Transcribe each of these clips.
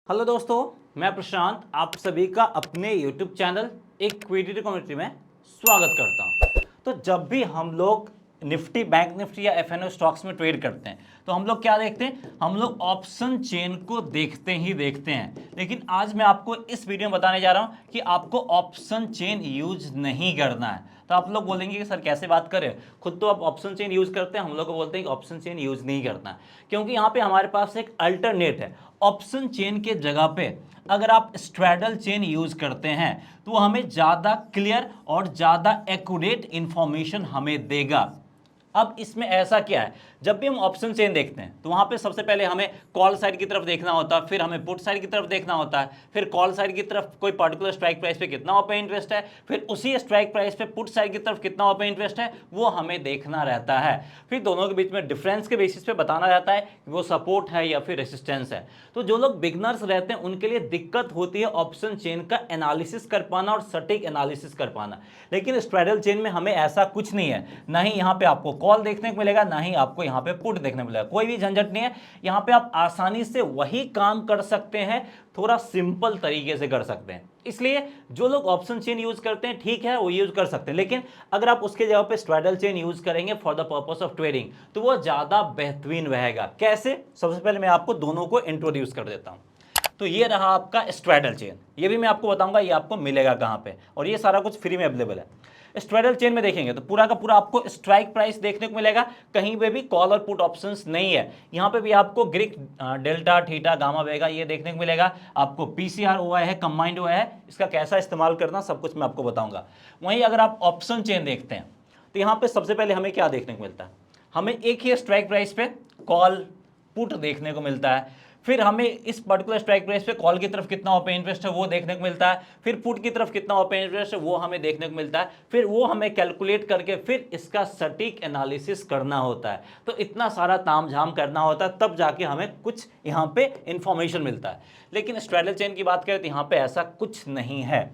Hello दोस्तों, मैं प्रशांत आप सभी का अपने YouTube चैनल इक्विटी कम्युनिटी में स्वागत करता हूं। तो जब भी हम लोग निफ्टी, बैंक निफ्टी या एफएनओ स्टॉक्स में ट्रेड करते हैं तो हम लोग क्या देखते हैं? हम लोग ऑप्शन चेन को देखते ही देखते हैं। लेकिन आज मैं आपको इस वीडियो में बताने जा रहा हूं कि आपको ऑप्शन चेन यूज नहीं करना है। तो आप लोग बोलेंगे कि सर कैसे बात करें, खुद तो आप ऑप्शन चेन यूज करते हैं, हम लोग को बोलते हैं कि ऑप्शन चेन यूज नहीं करना है। क्योंकि यहाँ पे हमारे पास एक अल्टरनेट है। ऑप्शन चेन के जगह पे अगर आप स्ट्रैडल चेन यूज करते हैं तो हमें ज्यादा क्लियर और ज्यादा एक्यूरेट इंफॉर्मेशन हमें देगा। अब इसमें ऐसा क्या है, जब भी हम ऑप्शन चेन देखते हैं तो वहां पे सबसे पहले हमें कॉल साइड की तरफ देखना होता है, फिर हमें पुट साइड की तरफ देखना होता है, फिर कॉल साइड की तरफ कोई पर्टिकुलर स्ट्राइक प्राइस पे कितना ओपन इंटरेस्ट है, फिर उसी स्ट्राइक प्राइस पे पुट साइड की तरफ कितना ओपन इंटरेस्ट है वो हमें देखना रहता है। फिर दोनों के बीच में डिफरेंस के बेसिस पे बताना रहता है कि वो सपोर्ट है या फिर रेसिस्टेंस है। तो जो लोग बिगनर्स रहते हैं उनके लिए दिक्कत होती है ऑप्शन चेन का एनालिसिस कर पाना और सटीक एनालिसिस कर पाना। लेकिन स्ट्रैडल चेन में हमें ऐसा कुछ नहीं है, ना ही यहाँ पे आपको कॉल देखने को मिलेगा, ना ही आपको यहाँ पे पुट देखने को मिलेगा, कोई भी झंझट नहीं है। यहाँ पे आप आसानी से वही काम कर सकते हैं, थोड़ा सिंपल तरीके से कर सकते हैं। इसलिए जो लोग ऑप्शन चेन यूज करते हैं ठीक है, वो यूज कर सकते हैं, लेकिन अगर आप उसके जगह पे स्ट्रैडल चेन यूज करेंगे for the purpose of trading तो वो ज्यादा बेहतरीन रहेगा। कैसे? सबसे पहले मैं आपको दोनों को इंट्रोड्यूस कर देता हूं। तो ये रहा आपका स्ट्रैडल चेन, ये भी मैं आपको बताऊंगा ये आपको मिलेगा कहां पे, और ये सारा कुछ फ्री में अवेलेबल है। स्ट्रैडल चेन में देखेंगे तो पूरा का पूरा आपको स्ट्राइक प्राइस देखने को मिलेगा, कहीं पे भी कॉल और पुट ऑप्शंस नहीं है। यहां पे भी आपको ग्रीक, डेल्टा, थीटा, गामा, वेगा ये देखने को मिलेगा। आपको पीसीआर ओआई है, कंबाइंड ओआई है, इसका कैसा इस्तेमाल करना सब कुछ मैं आपको बताऊंगा। वहीं अगर आप ऑप्शन चेन देखते हैं तो यहाँ पे सबसे पहले हमें क्या देखने को मिलता है? हमें एक ही स्ट्राइक प्राइस पे कॉल पुट देखने को मिलता है, फिर हमें इस पर्टिकुलर स्ट्राइक प्राइस पे कॉल की तरफ कितना ओपन इंटरेस्ट है वो देखने को मिलता है, फिर पुट की तरफ कितना ओपन इंटरेस्ट है वो हमें देखने को मिलता है, फिर वो हमें कैलकुलेट करके फिर इसका सटीक एनालिसिस करना होता है। तो इतना सारा तामझाम करना होता है तब जाके हमें कुछ यहाँ पे इंफॉर्मेशन मिलता है। लेकिन स्ट्रैडल चेन की बात करें तो यहाँ पे ऐसा कुछ नहीं है।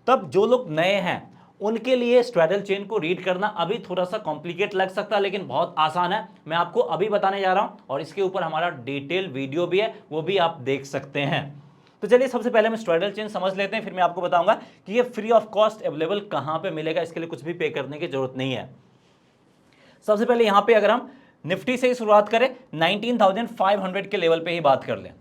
तब जो लोग नए हैं उनके लिए स्ट्रैडल चेन को रीड करना अभी थोड़ा सा कॉम्प्लिकेट लग सकता है, लेकिन बहुत आसान है। मैं आपको अभी बताने जा रहा हूं और इसके ऊपर हमारा डिटेल वीडियो भी है, वो भी आप देख सकते हैं। तो चलिए सबसे पहले हम स्ट्रैडल चेन समझ लेते हैं, फिर मैं आपको बताऊंगा कि ये फ्री ऑफ कॉस्ट अवेलेबल कहां पे मिलेगा, इसके लिए कुछ भी पे करने की जरूरत नहीं है। सबसे पहले यहां पे अगर हम निफ्टी से ही शुरुआत करें, 19,500 के लेवल पे ही बात कर लें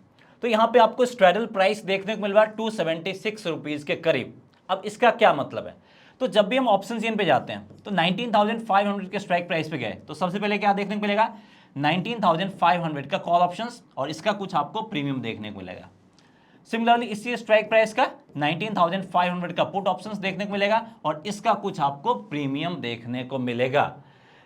तो यहां पे आपको स्ट्रैडल प्राइस देखने को मिल रहा है 276 रुपीज के करीब। अब इसका क्या मतलब है? तो जब भी हम ऑप्शन चेन पे जाते हैं तो 19,500 के स्ट्राइक प्राइस पे गए तो सबसे पहले क्या देखने को मिलेगा? 19,500 का कॉल ऑप्शंस और इसका कुछ आपको प्रीमियम देखने को मिलेगा। सिमिलरली इसी स्ट्राइक प्राइस का 19,500 का पुट ऑप्शंस देखने को मिलेगा और इसका कुछ आपको प्रीमियम देखने को मिलेगा।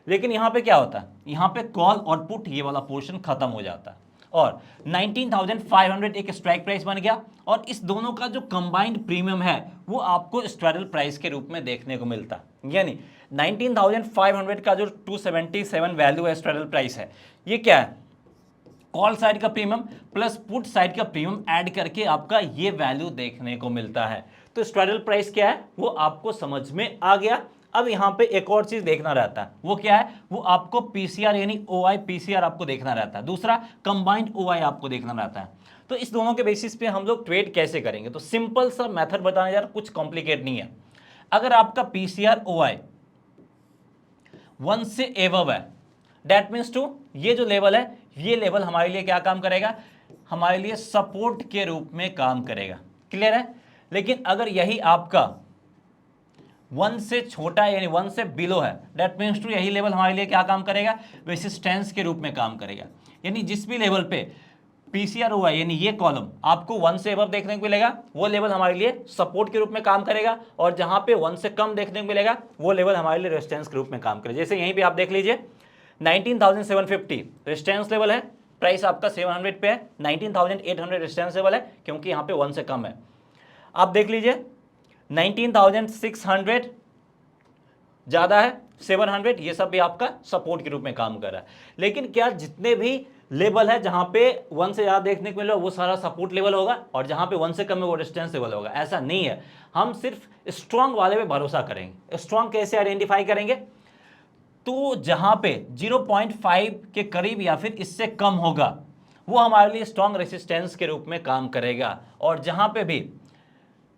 लेकिन यहां पे क्या होता है, यहां पे कॉल और पुट ये वाला पोर्शन खत्म हो जाता है और 19,500 एक स्ट्राइक प्राइस बन गया और इस दोनों का जो कंबाइंड प्रीमियम है वो आपको स्ट्रैडल प्राइस के रूप में देखने को मिलता है। यानी 19,500 का जो 277 वैल्यू है स्ट्रैडल प्राइस है, ये क्या है? कॉल साइड का प्रीमियम प्लस पुट साइड का प्रीमियम ऐड करके आपका ये वैल्यू देखने को मिलता है। तो स्ट्रैडल प्राइस क्या है वो आपको समझ में आ गया। अब यहां पे एक और चीज देखना रहता है, वो क्या है? वो आपको पीसीआर यानी ओआई पीसीआर आपको देखना रहता है, दूसरा कंबाइंड ओआई आपको देखना रहता है। तो इस दोनों के बेसिस पे हम लोग ट्रेड कैसे करेंगे? तो सिंपल सा मेथड बताने जा रहा हूं, कुछ कॉम्प्लिकेट नहीं है। अगर आपका पीसीआर ओआई 1 से एबव है, दैट मीन्स टू ये जो लेवल है ये लेवल हमारे लिए क्या काम करेगा? हमारे लिए सपोर्ट के रूप में काम करेगा। क्लियर है? लेकिन अगर यही आपका 1 से छोटा यानी 1 से बिलो है, दैट मीन्स टू यही लेवल हमारे लिए क्या काम करेगा? रेसिस्टेंस के रूप में काम करेगा। यानी जिस भी लेवल पे पीसीआर हुआ यानी ये कॉलम आपको 1 से अबव देखने को मिलेगा वो लेवल हमारे लिए सपोर्ट के रूप में काम करेगा, और जहां पे 1 से कम देखने को मिलेगा वो लेवल हमारे लिए रेजिस्टेंस के रूप में काम करेगा। जैसे यहीं पे आप देख लीजिए 19,750 रेजिस्टेंस लेवल है, प्राइस आपका 700 पे है, 19,800 रेजिस्टेंस लेवल है क्योंकि यहाँ पे 1 से कम है। आप देख लीजिए 19,600 ज्यादा है, 700 ये सब भी आपका सपोर्ट के रूप में काम कर रहा है। लेकिन क्या जितने भी लेवल है जहां पे 1 से ज्यादा देखने को मिल रहा है वो सारा सपोर्ट लेवल होगा और जहां पे 1 से कम है वो रेजिस्टेंस लेवल होगा? ऐसा नहीं है। हम सिर्फ स्ट्रांग वाले पे भरोसा करेंगे। स्ट्रांग कैसे आइडेंटिफाई करेंगे? तो जहां पे 0.5 के करीब या फिर इससे कम होगा वो हमारे लिए स्ट्रॉन्ग रेसिस्टेंस के रूप में काम करेगा, और जहां पे भी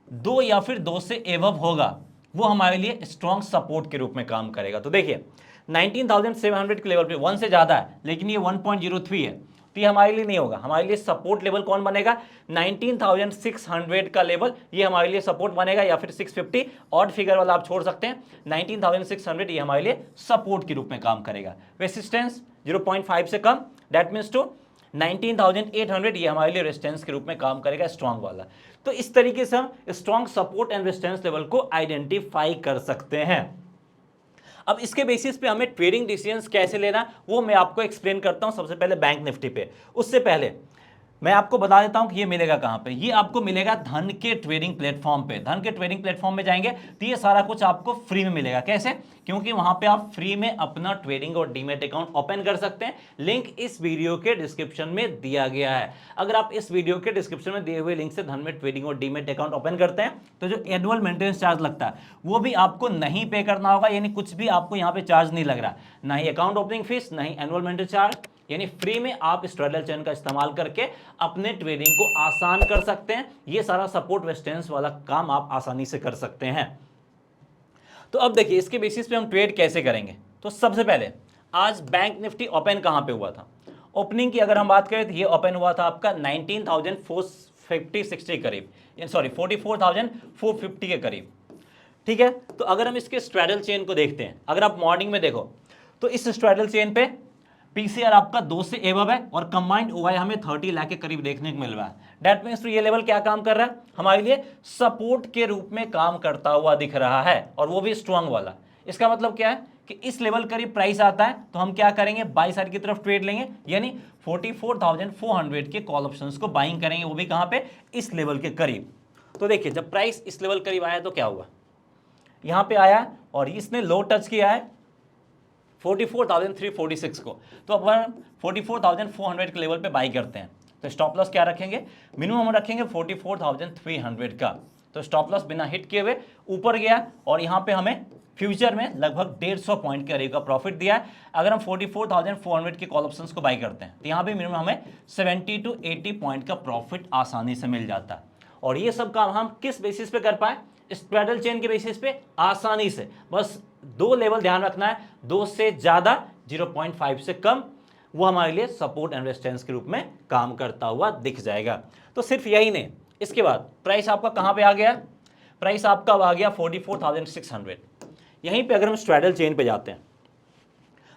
2 या फिर 2 से एबव होगा वो हमारे लिए स्ट्रॉन्ग सपोर्ट के रूप में काम करेगा। तो देखिए 19,700 के लेवल पे 1 से ज्यादा है, लेकिन ये 1.03 है, तो ये हमारे लिए नहीं होगा। हमारे लिए सपोर्ट लेवल कौन बनेगा? 19,600 का लेवल, ये हमारे लिए सपोर्ट बनेगा, या फिर 650 ऑड फिगर वाला आप छोड़ सकते हैं। 19,600 ये हमारे लिए सपोर्ट के रूप में काम करेगा। रेसिस्टेंस 0.5 से कम, दैट मीन्स टू 19,800 ये हमारे लिए रेजिस्टेंस के रूप में काम करेगा, स्ट्रॉन्ग वाला। तो इस तरीके से हम strong support and resistance level को आइडेंटिफाई कर सकते हैं। अब इसके बेसिस पे हमें ट्रेडिंग डिसीजंस कैसे लेना वो मैं आपको एक्सप्लेन करता हूं, सबसे पहले बैंक निफ्टी पे। उससे पहले मैं आपको बता देता हूं कि ये मिलेगा कहां पे। ये आपको मिलेगा धन के ट्रेडिंग प्लेटफॉर्म पे। धन के ट्रेडिंग प्लेटफॉर्म में जाएंगे तो ये सारा कुछ आपको फ्री में मिलेगा। कैसे? क्योंकि वहां पे आप फ्री में अपना ट्रेडिंग और डीमैट अकाउंट ओपन कर सकते हैं। लिंक इस वीडियो के डिस्क्रिप्शन में दिया गया है। अगर आप इस वीडियो के डिस्क्रिप्शन में दिए हुए लिंक से धन में ट्रेडिंग और डीमैट अकाउंट ओपन करते हैं तो जो एनुअल मेंटेनेंस चार्ज लगता है वो भी आपको नहीं पे करना होगा, यानी कुछ भी आपको यहाँ पे चार्ज नहीं लग रहा, ना ही अकाउंट ओपनिंग फीस, ना ही एनुअल मेंटेनेंस चार्ज, यानी फ्री में आप स्ट्रैडल चेन का इस्तेमाल करके अपने ट्रेडिंग को आसान कर सकते हैं। ये सारा सपोर्ट रेजिस्टेंस वाला काम आप आसानी से कर सकते हैं। तो अब देखिए इसके बेसिस पे हम ट्रेड कैसे करेंगे। तो सबसे पहले आज बैंक निफ्टी ओपन कहां पे हुआ था? ओपनिंग की अगर हम बात करें तो ये ओपन हुआ था आपका 19,450-60 करीब, सॉरी 44,450 के करीब। ठीक है, तो अगर हम इसके स्ट्रैडल चेन को देखते हैं, अगर आप मॉर्निंग में देखो तो इस स्ट्रैडल चेन पे पीसीआर आपका 2 से एबव है और कंबाइंड ओआई हमें 30 लाख के करीब देखने को मिल रहा है। दैट मींस तो ये लेवल क्या काम कर रहा है? हमारे लिए सपोर्ट के रूप में काम करता हुआ दिख रहा है, और वो भी स्ट्रांग वाला। इसका मतलब क्या है कि इस लेवल करीब प्राइस आता है तो हम क्या करेंगे? बाई साइड की तरफ ट्रेड लेंगे, यानी 44,400 के कॉल ऑप्शंस को बाइंग करेंगे, वो भी कहां पे? इस लेवल के करीब। तो देखिए जब प्राइस इस लेवल करीब आया तो क्या हुआ? यहां पे आया और इसने लो टच किया है 44,346 को, तो अब हम 44,400 के लेवल पे बाई करते हैं। तो स्टॉप लॉस क्या रखेंगे? मिनिमम हम रखेंगे 44,300 का। तो स्टॉप लॉस बिना हिट किए हुए ऊपर गया और यहाँ पे हमें फ्यूचर में लगभग 150 पॉइंट के करीब का प्रॉफिट दिया है। अगर हम 44,400 के कॉल ऑप्शंस को बाई करते हैं तो यहाँ भी मिनिमम हमें 70 to 80 पॉइंट का प्रॉफिट आसानी से मिल जाता है। और ये सब काम हम किस बेसिस पे कर पाए? स्ट्रैडल चेन के बेसिस पे आसानी से। बस 2 लेवल ध्यान रखना है, 2 से ज्यादा, 0.5 से कम, वो हमारे लिए सपोर्ट एंड रेजिस्टेंस के रूप में काम करता हुआ दिख जाएगा। तो सिर्फ यही नहीं, इसके बाद प्राइस आपका कहां पे आ गया? प्राइस आपका आ गया 44,600। यहीं पे अगर हम स्ट्रैडल चेन पे जाते हैं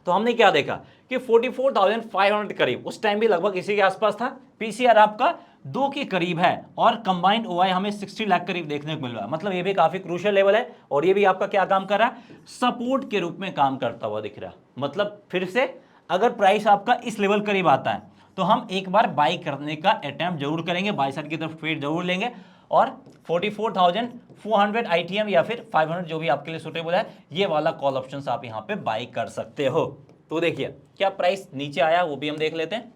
तो हमने क्या देखा कि 44,500 करीब, उस टाइम भी लगभग इसी के आसपास था। पीसीआर आपका 2 के करीब है और कंबाइंड ओआई हमें 60 लाख करीब देखने को मिल रहा है। मतलब ये भी काफी क्रूशियल लेवल है और ये भी आपका क्या काम कर रहा है? सपोर्ट के रूप में काम करता हुआ दिख रहा है। मतलब फिर से अगर प्राइस आपका इस लेवल करीब आता है तो हम एक बार बाई करने का अटेम्प्ट जरूर करेंगे, बाई साइड की तरफ ट्रेड जरूर लेंगे और 44,400 आईटीएम या फिर 500 जो भी आपके लिए सुटेबल है, ये वाला कॉल ऑप्शंस आप यहां पे बाई कर सकते हो। तो देखिए क्या प्राइस नीचे आया वो भी हम देख लेते हैं।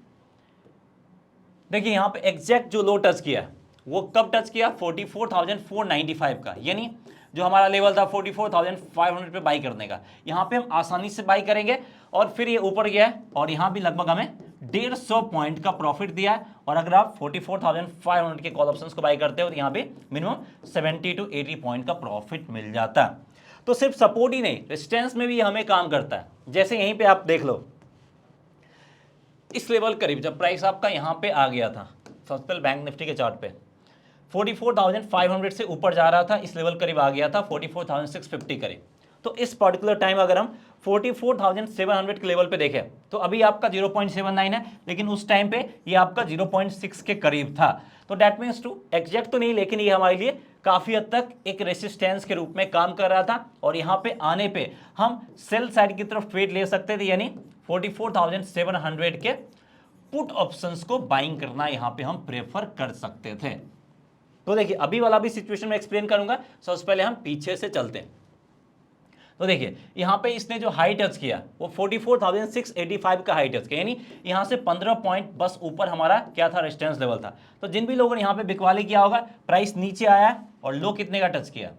देखिए यहां पे एग्जैक्ट जो लो टच किया वो कब टच किया? 44,495 का, यानी जो हमारा लेवल था 44,500 पे बाई करने का, यहां पे हम आसानी से बाई करेंगे और फिर ये ऊपर गया है और यहां भी लगभग हमें 150 पॉइंट का प्रॉफिट दिया है। और अगर आप 44,500 के कॉल ऑप्शंस को बाई करते हो तो यहां पे मिनिमम 70 to 80 पॉइंट का प्रॉफिट मिल जाता है। तो सिर्फ सपोर्ट ही नहीं, रेजिस्टेंस में भी हमें काम करता है। जैसे यहीं पे आप देख लो, इस लेवल करीब जब प्राइस आपका यहां पे आ गया था, सबसे पहले बैंक निफ्टी के चार्ट पे 44,500 से ऊपर जा रहा था, इस लेवल करीब आ गया था 44,650 करीब। तो इस पर्टिकुलर टाइम अगर हम 44,700 के लेवल पे देखें तो अभी आपका 0.79 है, लेकिन उस टाइम पे ये आपका 0.6 के करीब था। तो डेट मीन्स टू एग्जैक्ट तो नहीं, लेकिन ये हमारे लिए काफी हद तक एक रेसिस्टेंस के रूप में काम कर रहा था और यहाँ पे आने पे हम सेल साइड की तरफ ट्रेड ले सकते थे, यानी 44,700 के पुट ऑप्शंस को बाइंग करना यहाँ पे हम प्रेफर कर सकते थे। तो देखिए अभी वाला भी सिचुएशन में एक्सप्लेन करूंगा, सबसे पहले हम पीछे से चलते हैं। तो देखिए यहाँ पे इसने जो हाई टच किया वो 44,685 का हाई टच किया, यानी यहाँ से 15 पॉइंट बस ऊपर हमारा क्या था? रेजिस्टेंस लेवल था। तो जिन भी लोगों ने यहाँ पे बिकवाली किया होगा, प्राइस नीचे आया और लो कितने का टच किया?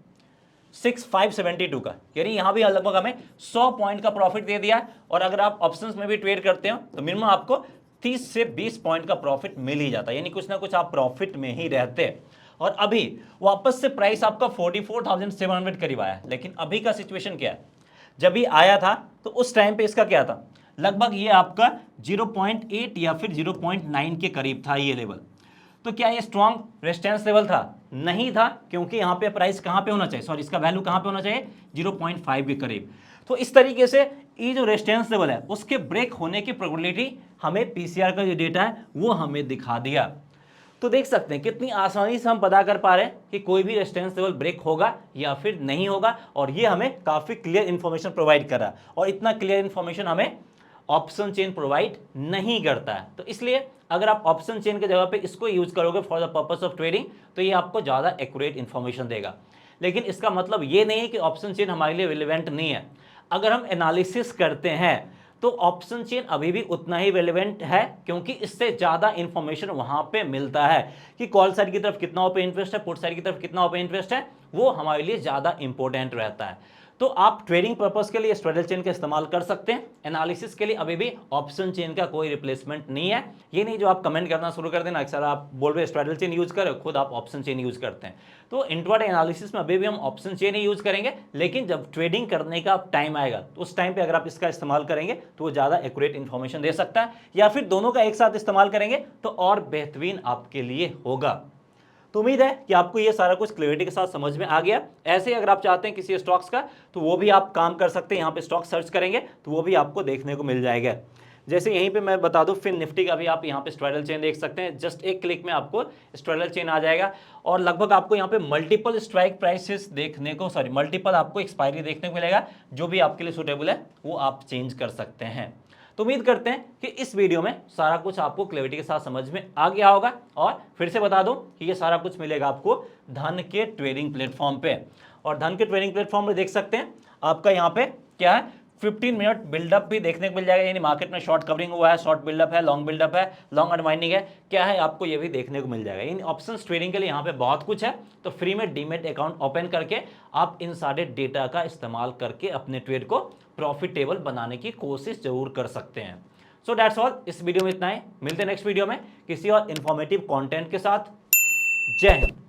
6,572 का, यानी यहाँ भी लगभग हमें 100 पॉइंट का प्रॉफिट दे दिया। और अगर आप ऑप्शंस में भी ट्रेड करते हो तो मिनिमम आपको 30 से 20 पॉइंट का प्रॉफिट मिल ही जाता है, यानी कुछ ना कुछ आप प्रॉफिट में ही रहते। और अभी वापस से प्राइस आपका 44,700 करीब आया, लेकिन अभी का सिचुएशन क्या है, जब भी आया था तो उस टाइम पे इसका क्या था, लगभग ये आपका 0.8 या फिर 0.9 के करीब था ये लेवल। तो क्या ये स्ट्रॉन्ग रेजिस्टेंस लेवल था? नहीं था, क्योंकि यहाँ पे प्राइस कहाँ पे होना चाहिए, सॉरी इसका वैल्यू कहाँ पे होना चाहिए, 0.5 के करीब। तो इस तरीके से ये जो रेजिस्टेंस लेवल है उसके ब्रेक होने की प्रोबेबिलिटी हमें पीसीआर का जो डेटा है वो हमें दिखा दिया। तो देख सकते हैं कितनी आसानी से हम पता कर पा रहे हैं कि कोई भी रेजिस्टेंस लेवल ब्रेक होगा या फिर नहीं होगा, और ये हमें काफ़ी क्लियर इन्फॉर्मेशन प्रोवाइड कर रहा है। और इतना क्लियर इन्फॉर्मेशन हमें ऑप्शन चेन प्रोवाइड नहीं करता है। तो इसलिए अगर आप ऑप्शन चेन के जगह पे इसको यूज करोगे for the purpose of trading, तो ये आपको ज़्यादा एक्यूरेट इन्फॉर्मेशन देगा। लेकिन इसका मतलब ये नहीं है कि ऑप्शन चेन हमारे लिए रिलेवेंट नहीं है। अगर हम एनालिसिस करते हैं तो ऑप्शन चेन अभी भी उतना ही रेलेवेंट है, क्योंकि इससे ज़्यादा इंफॉर्मेशन वहाँ पे मिलता है कि कॉल साइड की तरफ कितना ओपन इंटरेस्ट है, पुट साइड की तरफ कितना ओपन इंटरेस्ट है, वो हमारे लिए ज़्यादा इंपॉर्टेंट रहता है। तो आप ट्रेडिंग पर्पस के लिए स्ट्रैडल चेन का इस्तेमाल कर सकते हैं, एनालिसिस के लिए अभी भी ऑप्शन चेन का कोई रिप्लेसमेंट नहीं है। ये नहीं जो आप कमेंट करना शुरू कर देना अक्सर आप बोल रहे स्ट्रैडल चेन यूज करो, खुद आप ऑप्शन चेन यूज करते हैं। तो इंट्राडे एनालिसिस में अभी भी हम ऑप्शन चेन ही यूज करेंगे, लेकिन जब ट्रेडिंग करने का टाइम आएगा तो उस टाइम पे अगर आप इसका इस्तेमाल करेंगे तो वो ज़्यादा एक्यूरेट इन्फॉर्मेशन दे सकता है, या फिर दोनों का एक साथ इस्तेमाल करेंगे तो और बेहतरीन आपके लिए होगा। तो उम्मीद है कि आपको ये सारा कुछ क्लैरिटी के साथ समझ में आ गया। ऐसे ही अगर आप चाहते हैं किसी स्टॉक्स का तो वो भी आप काम कर सकते हैं, यहाँ पे स्टॉक सर्च करेंगे तो वो भी आपको देखने को मिल जाएगा। जैसे यहीं पे मैं बता दूं फिन निफ्टी का भी आप यहाँ पे स्ट्रैडल चेन देख सकते हैं, जस्ट एक क्लिक में आपको स्ट्रैडल चेन आ जाएगा। और लगभग आपको यहाँ पे मल्टीपल स्ट्राइक प्राइसेस देखने को, सॉरी मल्टीपल आपको एक्सपायरी देखने को मिलेगा, जो भी आपके लिए सूटेबल है वो आप चेंज कर सकते हैं। तो उम्मीद करते हैं कि इस वीडियो में सारा कुछ आपको क्लैरिटी के साथ समझ में आ गया होगा। और फिर से बता दूं कि ये सारा कुछ मिलेगा आपको धन के ट्रेडिंग प्लेटफॉर्म पे। और धन के ट्रेडिंग प्लेटफॉर्म पे देख सकते हैं आपका यहाँ पे क्या है, 15 मिनट बिल्डअप भी देखने को मिल जाएगा, यानी मार्केट में शॉर्ट कवरिंग हुआ है, शॉर्ट बिल्डअप है, लॉन्ग बिल्डअप है, लॉन्ग अनवाइंडिंग है, क्या है आपको ये भी देखने को मिल जाएगा। यानी ऑप्शंस ट्रेडिंग के लिए यहाँ पे बहुत कुछ है। तो फ्री में डीमेट अकाउंट ओपन करके आप इन सारे डेटा का इस्तेमाल करके अपने ट्रेड को प्रॉफिटेबल बनाने की कोशिश जरूर कर सकते हैं। सो दैट्स ऑल, इस वीडियो में इतना ही। मिलते हैं नेक्स्ट वीडियो में किसी और इन्फॉर्मेटिव कंटेंट के साथ। जय हिंद।